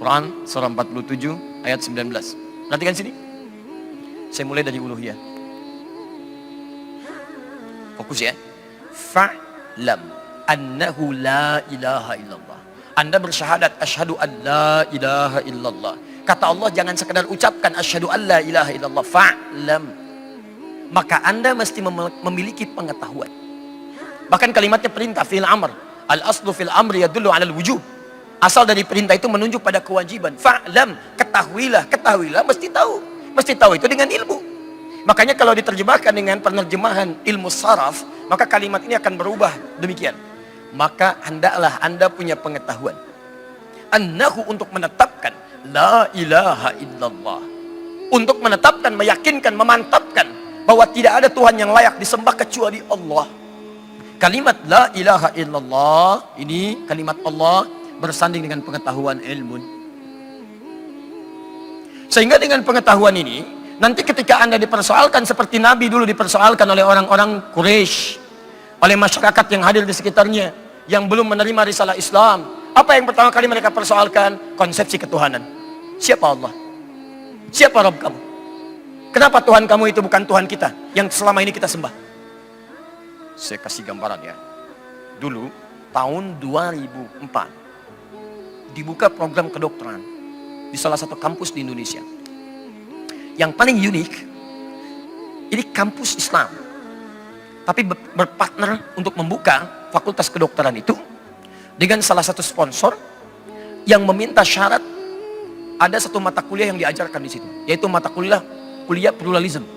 Quran surah 47 ayat 19. Perhatikan sini. Saya mulai dari uluhiyah. Fokus ya. Fa'lam annahu la ilaha illallah. Anda bersyahadat asyhadu an la ilaha illallah. Kata Allah, jangan sekedar ucapkan asyhadu an la ilaha illallah. Fa'lam. Maka Anda mesti memiliki pengetahuan. Bahkan kalimatnya perintah, fi'il amr. Al-aslu fil amri yadullu 'alal wujub. Asal dari perintah itu menunjuk pada kewajiban. Fa'lam, ketahuilah, mesti tahu. Mesti tahu itu dengan ilmu. Makanya kalau diterjemahkan dengan penerjemahan ilmu saraf, maka kalimat ini akan berubah demikian. Maka hendaklah Anda punya pengetahuan. Annahu, untuk menetapkan la ilaha illallah. Untuk menetapkan, meyakinkan, memantapkan bahwa tidak ada Tuhan yang layak disembah kecuali Allah. Kalimat la ilaha illallah ini, kalimat Allah bersanding dengan pengetahuan ilmu. Sehingga dengan pengetahuan ini, nanti ketika Anda dipersoalkan seperti Nabi dulu dipersoalkan oleh orang-orang Quraisy, oleh masyarakat yang hadir di sekitarnya, yang belum menerima risalah Islam, apa yang pertama kali mereka persoalkan? Konsepsi ketuhanan. Siapa Allah? Siapa Rabb kamu? Kenapa Tuhan kamu itu bukan Tuhan kita yang selama ini kita sembah? Saya kasih gambaran ya. Dulu tahun 2004 dibuka program kedokteran di salah satu kampus di Indonesia. Yang paling unik, ini kampus Islam, tapi berpartner untuk membuka fakultas kedokteran itu dengan salah satu sponsor yang meminta syarat ada satu mata kuliah yang diajarkan di situ, yaitu mata kuliah pluralisme,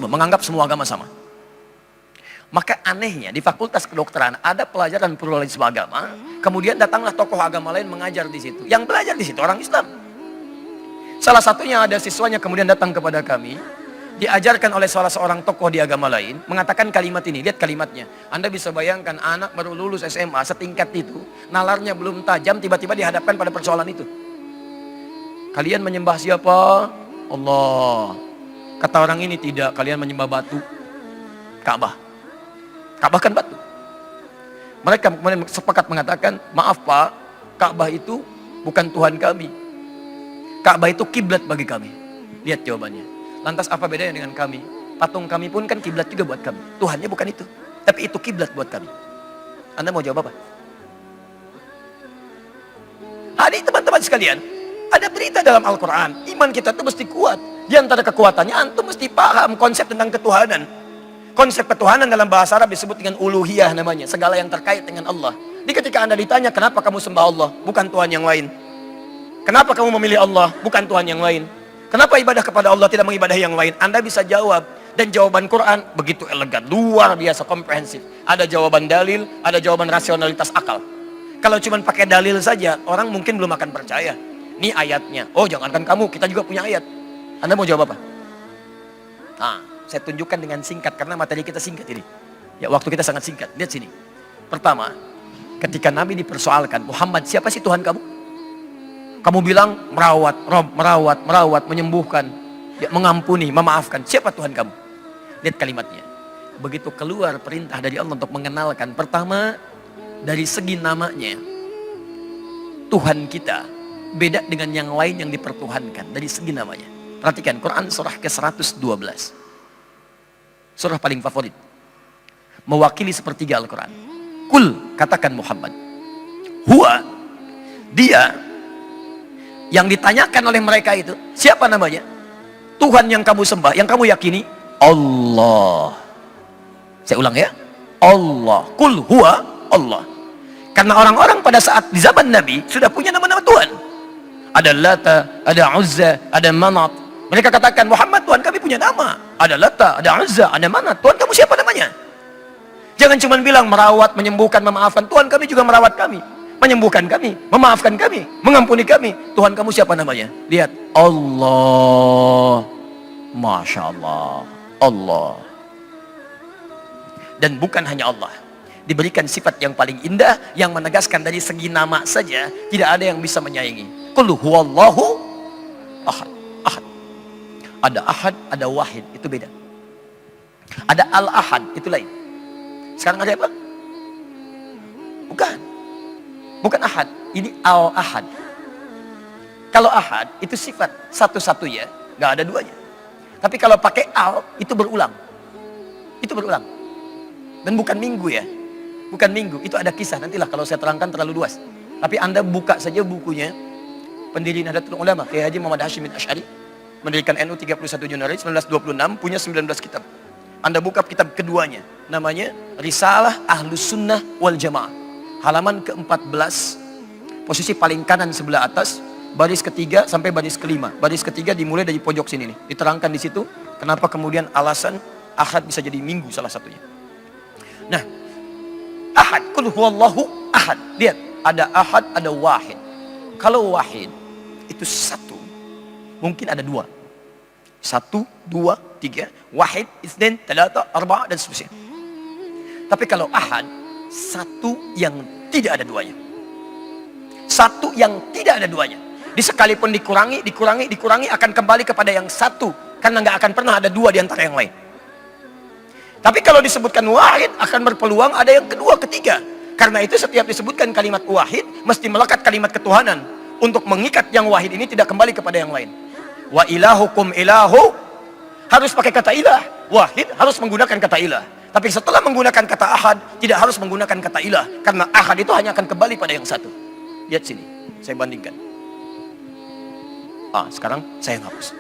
menganggap semua agama sama. Maka anehnya di fakultas kedokteran ada pelajaran pluralisme agama, kemudian datanglah tokoh agama lain mengajar di situ. Yang belajar di situ orang Islam. Salah satunya ada siswanya kemudian datang kepada kami, diajarkan oleh salah seorang tokoh di agama lain, mengatakan kalimat ini. Lihat kalimatnya. Anda bisa bayangkan anak baru lulus SMA setingkat itu, nalarnya belum tajam, tiba-tiba dihadapkan pada persoalan itu. Kalian menyembah siapa? Allah. Kata orang ini, tidak, kalian menyembah batu. Ka'bah. Ka'bah kan batu. Mereka kemudian sepakat mengatakan, maaf Pak, Ka'bah itu bukan Tuhan kami. Ka'bah itu kiblat bagi kami. Lihat jawabannya. Lantas apa bedanya dengan kami? Patung kami pun kan kiblat juga buat kami. Tuhannya bukan itu, tapi itu kiblat buat kami. Anda mau jawab apa? Hari teman-teman sekalian, ada berita dalam Al-Quran. Iman kita itu mesti kuat. Di antara kekuatannya, antum mesti paham konsep tentang ketuhanan. Konsep ketuhanan dalam bahasa Arab disebut dengan uluhiyah namanya. Segala yang terkait dengan Allah. Jadi ketika Anda ditanya, kenapa kamu sembah Allah? Bukan Tuhan yang lain. Kenapa kamu memilih Allah? Bukan Tuhan yang lain. Kenapa ibadah kepada Allah tidak mengibadahi yang lain? Anda bisa jawab. Dan jawaban Quran begitu elegan. Luar biasa komprehensif. Ada jawaban dalil, ada jawaban rasionalitas akal. Kalau cuma pakai dalil saja, orang mungkin belum akan percaya. Ini ayatnya. Oh jangankan kamu, kita juga punya ayat. Anda mau jawab apa? Nah, saya tunjukkan dengan singkat karena materi kita singkat ini. Ya, waktu kita sangat singkat. Lihat sini. Pertama, ketika Nabi dipersoalkan, Muhammad, siapa sih Tuhan kamu? Kamu bilang merawat, Rob, merawat, menyembuhkan, ya, mengampuni, memaafkan. Siapa Tuhan kamu? Lihat kalimatnya. Begitu keluar perintah dari Allah untuk mengenalkan. Pertama, dari segi namanya, Tuhan kita beda dengan yang lain yang dipertuhankan dari segi namanya. Perhatikan Quran surah ke-112. Surah paling favorit. Mewakili sepertiga Al-Quran. Kul, katakan Muhammad. Huwa, dia yang ditanyakan oleh mereka itu, siapa namanya? Tuhan yang kamu sembah, yang kamu yakini, Allah. Saya ulang ya. Allah. Kul huwa Allah. Karena orang-orang pada saat di zaman Nabi sudah punya nama-nama Tuhan. Ada Lata, ada Uzza, ada Manat. Mereka katakan, Muhammad, Tuhan kami punya nama. Ada Lata, ada Uzza, ada Manat. Tuhan kamu siapa namanya? Jangan cuma bilang merawat, menyembuhkan, memaafkan. Tuhan kami juga merawat kami, menyembuhkan kami, memaafkan kami, mengampuni kami. Tuhan kamu siapa namanya? Lihat, Allah. Masya Allah. Allah. Dan bukan hanya Allah. Diberikan sifat yang paling indah, yang menegaskan dari segi nama saja, tidak ada yang bisa menyaingi. Qul huwallahu ahad. Ahad. Ada ahad, ada wahid, itu beda. Ada al-ahad, itu lain. Sekarang ada apa? Bukan. Bukan ahad, ini al-ahad. Kalau ahad itu sifat satu-satunya, nggak ada duanya. Tapi kalau pakai al itu berulang. Itu berulang. Dan bukan minggu ya. Bukan minggu, itu ada kisah. Nantilah kalau saya terangkan terlalu luas. Tapi Anda buka saja bukunya pendiri Nahdlatul Ulama, Kiai Haji Muhammad Hashim bin Asy'ari, mendirikan NU 31 Januari 1926, punya 19 kitab. Anda buka kitab keduanya, namanya Risalah Ahlus Sunnah wal Jamaah. Halaman ke-14, posisi paling kanan sebelah atas, baris ketiga sampai baris kelima. Baris ketiga dimulai dari pojok sini nih. Diterangkan di situ kenapa kemudian alasan ahad bisa jadi minggu salah satunya. Nah, ahad, qul huwallahu ahad. Lihat, ada ahad, ada wahid. Kalau wahid itu satu, mungkin ada dua. Satu, dua, tiga. Wahid, itsnain, thalatha, arba'a, dan seterusnya. Tapi kalau ahad, satu yang tidak ada duanya. Satu yang tidak ada duanya. Sekalipun dikurangi akan kembali kepada yang satu. Karena nggak akan pernah ada dua di antara yang lain. Tapi kalau disebutkan wahid, akan berpeluang ada yang kedua, ketiga. Karena itu setiap disebutkan kalimat wahid, mesti melekat kalimat ketuhanan. Untuk mengikat yang wahid ini tidak kembali kepada yang lain. Wa ilahukum ilahu, harus pakai kata ilah. Wahid harus menggunakan kata ilah. Tapi setelah menggunakan kata ahad, tidak harus menggunakan kata ilah. Karena ahad itu hanya akan kembali pada yang satu. Lihat sini, saya bandingkan. Sekarang saya hapus.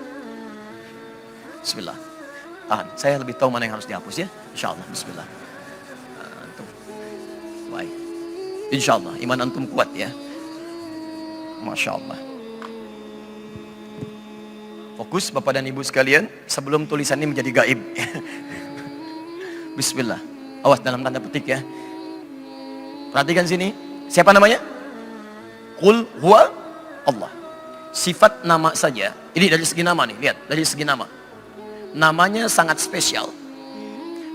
Bismillah. Tahan, saya lebih tahu mana yang harus dihapus ya. Insyaallah, bismillah. Antum. Baik. Insyaallah, iman antum kuat ya. Masya Allah. Fokus Bapak dan Ibu sekalian, sebelum tulisan ini menjadi gaib. Bismillah. Awas dalam tanda petik ya. Perhatikan sini. Siapa namanya? Qul huwa Allah. Sifat nama saja. Ini dari segi nama nih, lihat, dari segi nama. Namanya sangat spesial.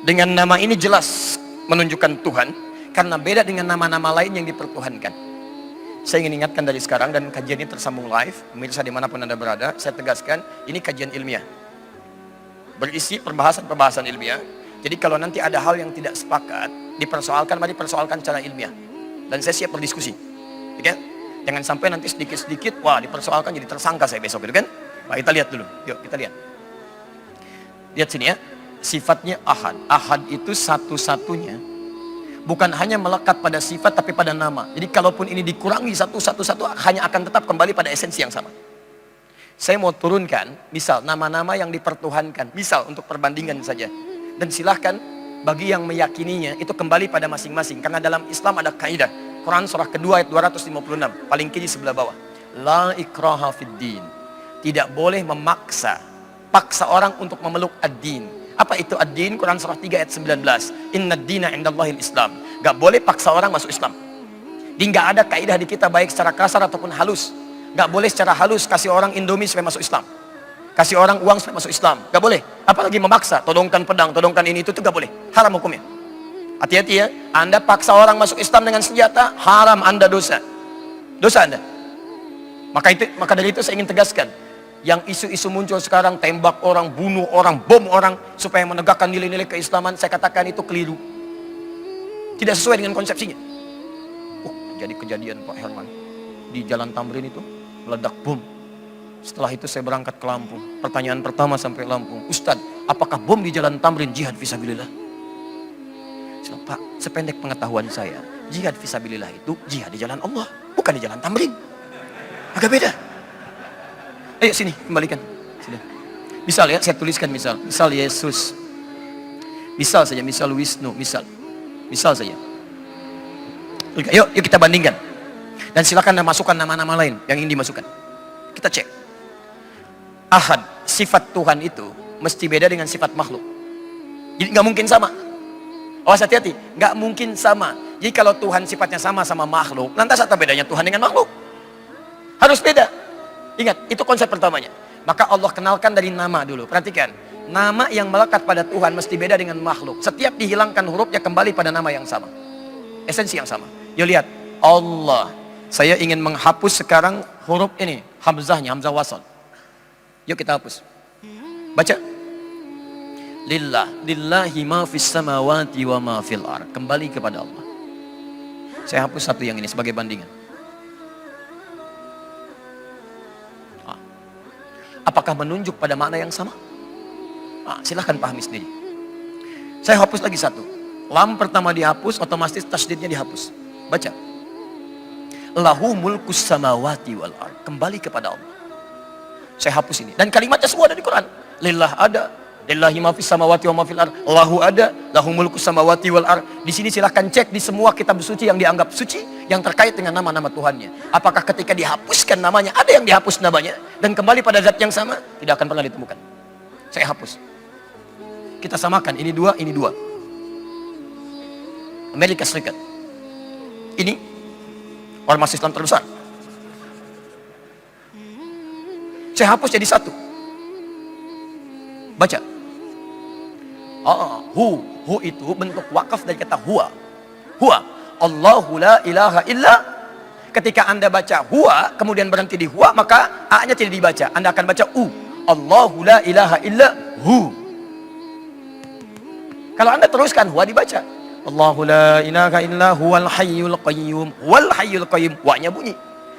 Dengan nama ini jelas menunjukkan Tuhan, karena beda dengan nama-nama lain yang dipertuhankan. Saya ingin ingatkan dari sekarang, dan kajian ini tersambung live, pemirsa dimanapun Anda berada, saya tegaskan, ini kajian ilmiah. Berisi perbahasan-perbahasan ilmiah. Jadi kalau nanti ada hal yang tidak sepakat, dipersoalkan, mari persoalkan secara ilmiah. Dan saya siap berdiskusi. Oke? Jangan sampai nanti sedikit-sedikit, wah dipersoalkan jadi tersangka saya besok, gitu kan? Nah, kita lihat dulu, yuk kita lihat. Lihat sini ya, sifatnya ahad. Ahad itu satu-satunya, bukan hanya melekat pada sifat tapi pada nama. Jadi kalaupun ini dikurangi satu, hanya akan tetap kembali pada esensi yang sama. Saya mau turunkan, misal nama-nama yang dipertuhankan, misal untuk perbandingan saja. Dan silahkan bagi yang meyakininya itu kembali pada masing-masing. Karena dalam Islam ada kaidah. Quran surah kedua ayat 256, paling kiri sebelah bawah. La ikraha fid din. Tidak boleh paksa orang untuk memeluk ad-din. Apa itu ad-din? Quran surah 3 ayat 19. Inna ad-dina indallahil Islam. Gak boleh paksa orang masuk Islam. Jadi gak ada kaidah di kita baik secara kasar ataupun halus. Gak boleh secara halus kasih orang Indomie supaya masuk Islam. Kasih orang uang supaya masuk Islam. Gak boleh. Apalagi memaksa. Todongkan pedang, todongkan ini itu gak boleh. Haram hukumnya. Hati-hati ya, Anda paksa orang masuk Islam dengan senjata, haram, Anda dosa. Dosa Anda. Maka dari itu saya ingin tegaskan, yang isu-isu muncul sekarang, tembak orang, bunuh orang, bom orang, supaya menegakkan nilai-nilai keislaman, saya katakan itu keliru. Tidak sesuai dengan konsepsinya. Jadi kejadian Pak Herman, di Jalan Tamrin itu, meledak bom. Setelah itu saya berangkat ke Lampung. Pertanyaan pertama sampai Lampung, Ustadz, apakah bom di Jalan Tamrin jihad fisabilillah? Pak, sependek pengetahuan saya, jihad fisabilillah itu jihad di jalan Allah, bukan di Jalan Tamrin. Agak beda. Ayo sini, kembalikan. Sini. Misal ya, saya tuliskan misal Yesus. Misal saja, misal Wisnu, misal saja. Oke, yuk kita bandingkan. Dan silakan masukkan nama-nama lain yang ingin dimasukkan. Kita cek. Ahad, sifat Tuhan itu mesti beda dengan sifat makhluk. Jadi nggak mungkin sama. Awas hati-hati, nggak mungkin sama. Jadi kalau Tuhan sifatnya sama makhluk, lantas apa bedanya Tuhan dengan makhluk? Harus beda. Ingat, itu konsep pertamanya. Maka Allah kenalkan dari nama dulu. Perhatikan, nama yang melekat pada Tuhan mesti beda dengan makhluk. Setiap dihilangkan hurufnya kembali pada nama yang sama. Esensi yang sama. Yuk lihat, Allah. Saya ingin menghapus sekarang huruf ini, hamzahnya, hamzah wasal. Yuk kita hapus. Baca. Lillahi ma fis samawati wa ma fil ardh. Kembali kepada Allah. Saya hapus satu yang ini sebagai bandingan. apakah menunjuk pada makna yang sama? Nah, silahkan pahami sendiri. Saya hapus lagi satu. Lam pertama dihapus, otomatis tasdidnya dihapus. Baca. Lahu mulkus samawati wal ard. Kembali kepada Allah. Saya hapus ini. Dan kalimatnya semua ada di Quran. Lillah ada. Lillahi ma fis samawati wa ma fil ard. Lahu ada. Lahu mulkus samawati wal ard. Di sini silahkan cek di semua kitab suci yang dianggap suci yang terkait dengan nama-nama Tuhannya. Apakah ketika dihapuskan namanya, ada yang dihapus namanya dan kembali pada zat yang sama? Tidak akan pernah ditemukan. Saya hapus. Kita samakan. Ini dua, ini dua. Amerika Serikat. Ini ormas Islam terbesar. Saya hapus jadi satu. Baca. Hu itu bentuk wakaf dari kata huwa. Huwa. Allahu la ilaha illa. Ketika Anda baca huwa, kemudian berhenti di huwa, maka A-nya tidak dibaca. Anda akan baca u. Allahu la ilaha illa hu. Kalau Anda teruskan huwa dibaca. Allahu la ilaha illa huwal hayyul qayyum. Wal hayyul qayyum. Wa-nya bunyi.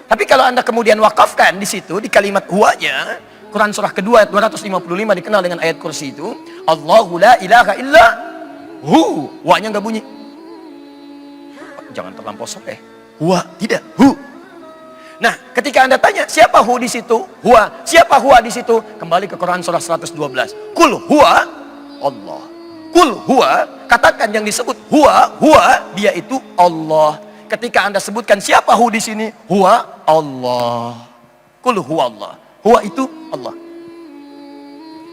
Tapi kalau Anda kemudian wakafkan di situ, di kalimat huwa-nya, Quran surah kedua ayat 255 dikenal dengan ayat kursi itu. Allahu la ilaha illa hu. Wa-nya nggak bunyi. Jangan terlampau soleh. Huwa, tidak. Hu. Nah, ketika Anda tanya, siapa hu di situ? Huwa. Siapa huwa di situ? Kembali ke Quran surah 112. Kul huwa Allah. Kul huwa, katakan yang disebut huwa, dia itu Allah. Ketika Anda sebutkan siapa hu di sini? Huwa Allah. Kul huwa Allah. Huwa itu Allah.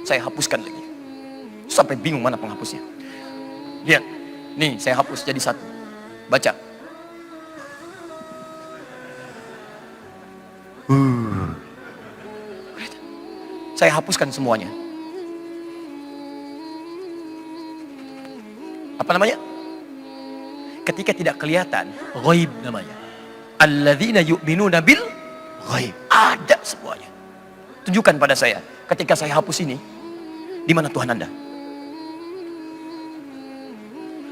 Saya hapuskan lagi. Sampai bingung mana penghapusnya. Lihat. Nih, saya hapus jadi satu. Baca. Saya hapuskan semuanya. Apa namanya? Ketika tidak kelihatan, ghaib namanya. Alladzina yu'minuna bil ghaib. Ada semuanya. Tunjukkan pada saya, ketika saya hapus ini, di mana Tuhan Anda?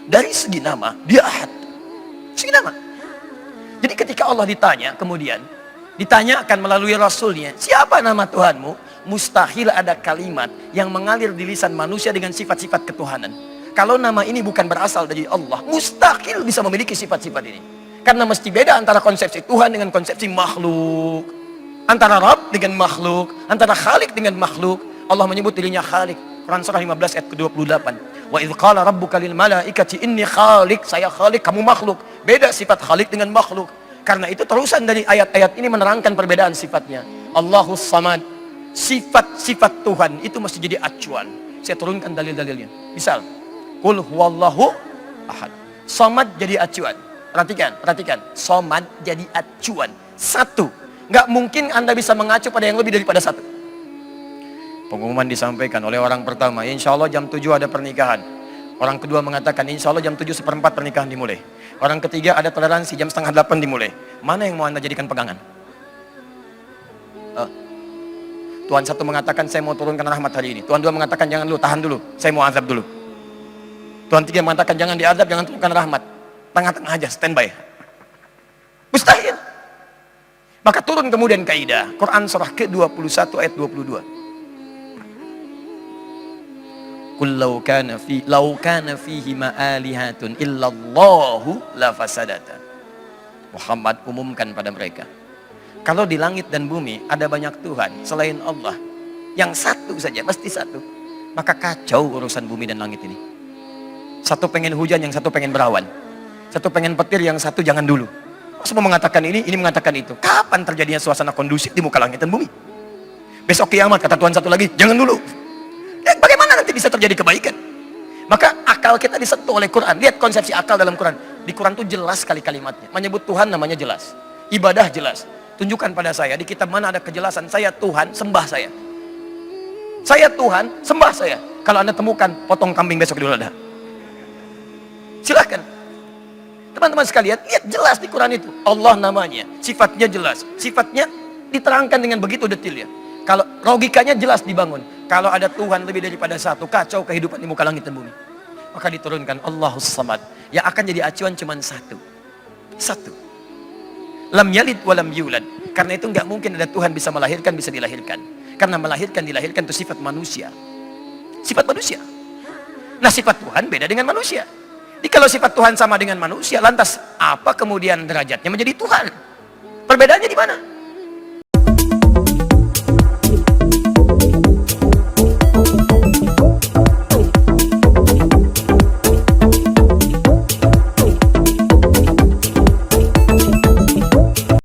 Dari segi nama, dia ahad. Segi nama. Jadi ketika Allah ditanya, kemudian ditanyakan melalui Rasulnya, siapa nama Tuhanmu? Mustahil ada kalimat yang mengalir di lisan manusia dengan sifat-sifat ketuhanan. Kalau nama ini bukan berasal dari Allah, mustahil bisa memiliki sifat-sifat ini. Karena mesti beda antara konsepsi Tuhan dengan konsepsi makhluk. Antara Rabb dengan makhluk. Antara Khalik dengan makhluk. Allah menyebut dirinya Khalik. Quran surah 15 ayat ke-28. Wa idh qala rabbuka lil malaikati inni khalik. Saya Khalik, kamu makhluk. Beda sifat Khalik dengan makhluk. Karena itu terusan dari ayat-ayat ini menerangkan perbedaan sifatnya. Allahus Samad. Sifat-sifat Tuhan itu mesti jadi acuan. Saya turunkan dalil-dalilnya. Misal, Qul huwallahu ahad. Samad jadi acuan. Perhatikan. Samad jadi acuan. Satu. Nggak mungkin Anda bisa mengacu pada yang lebih daripada satu. Pengumuman disampaikan oleh orang pertama, insya Allah jam 7 ada pernikahan. Orang kedua mengatakan, insya Allah jam 7:15 pernikahan dimulai. Orang ketiga ada toleransi, jam 7:30 dimulai. Mana yang mau Anda jadikan pegangan? Tuhan satu mengatakan, saya mau turunkan rahmat hari ini. Tuhan dua mengatakan, jangan dulu, tahan dulu. Saya mau azab dulu. Tuhan tiga mengatakan, jangan diazab, jangan turunkan rahmat. Tengah-tengah aja, standby. Mustahil. Maka turun kemudian kaidah. Quran surah ke-21 ayat 22. Qul law kana fihi ma'alihatun illallahu la fasadata. Muhammad umumkan pada mereka. Kalau di langit dan bumi ada banyak Tuhan selain Allah, yang satu saja, pasti satu, maka kacau urusan bumi dan langit ini. Satu pengen hujan, yang satu pengen berawan. Satu pengen petir, yang satu jangan dulu. Semua mengatakan ini mengatakan itu. Kapan terjadinya suasana kondusif di muka langit dan bumi? Besok kiamat, kata Tuhan satu lagi, jangan dulu. Bagaimana nanti bisa terjadi kebaikan? Maka akal kita disentuh oleh Quran. Lihat konsepsi akal dalam Quran. Di Quran itu jelas sekali kalimatnya. Menyebut Tuhan namanya jelas. Ibadah jelas. Tunjukkan pada saya, di kitab mana ada kejelasan, saya Tuhan, sembah saya. Saya Tuhan, sembah saya. Kalau Anda temukan, potong kambing besok Idul Adha. Silahkan. Teman-teman sekalian, lihat jelas di Quran itu. Allah namanya, sifatnya jelas. Sifatnya diterangkan dengan begitu detailnya. Kalau logikanya jelas dibangun. Kalau ada Tuhan lebih daripada satu, kacau kehidupan di muka langit dan bumi. Maka diturunkan Allahus Samad. Yang akan jadi acuan cuma satu. Satu. Lam yalid wa lam yulad. Karena itu nggak mungkin ada Tuhan bisa melahirkan, bisa dilahirkan. Karena dilahirkan itu sifat manusia. Sifat manusia. Nah, sifat Tuhan beda dengan manusia. Jadi kalau sifat Tuhan sama dengan manusia, lantas apa kemudian derajatnya menjadi Tuhan? Perbedaannya di mana?